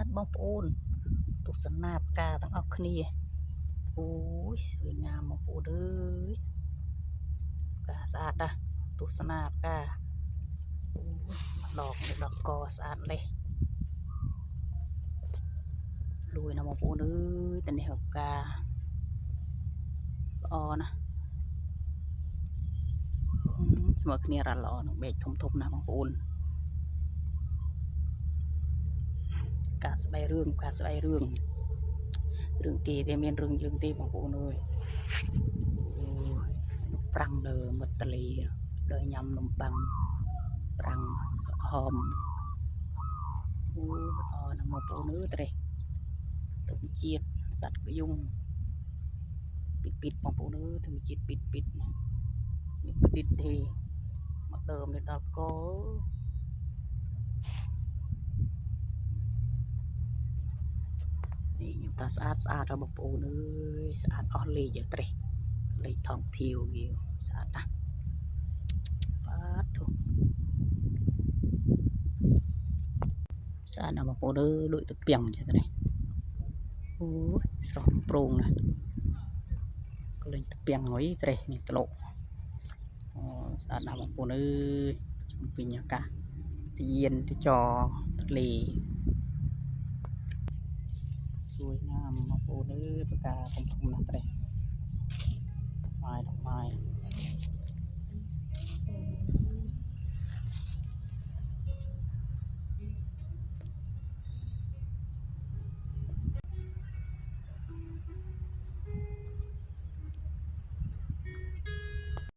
ดบ้องปูนตุสนาบกาตั้งออกคนีโอ้ยสวยงามบ้องปูเด้อกาสะอาดนะตุสนาบกาโอ้ยดอกดอกกอสะอาดเลยลุยนะบ้องปูเด้อแต่เนี่ยกาอ๋อนะสมอคนีรันละอ่อนเบกทุบๆนะบ้องปูนกาสบายเรื่องกาสบายเรื่องตีแต่เมียนเรื่องยืงตีบ้องปูเลยปรังเดอมัตตลีเดยยำนมปังปรังสะหอมอ๋อนำมาปูนื้อเตะถึงจีดสัตว์ก็ยุ่งปิดของปูนื้อถึงจีดปิดมีปิดทีมาเดิมเลยตอนก็นี่ยังตาสะอาดระบบปูนื้อสะอาดออลเลยเยอะเตะเลยท่องเที่ยวอยู่สะอาดนะปัดถูกสะอาดนำมาปูนื้อลุยตะเปียงใช่ไหมโอ้ยสองโปร่งนะก็เลยตะเปียงหน่อยเตะนี่ตลกสะอาดนำมาปูนื้อจุ่มปิญญากาเย็นที่จอทะเลสวยงามมาปูนื้อปากกาคมๆนะเตะไม้ดอกไม้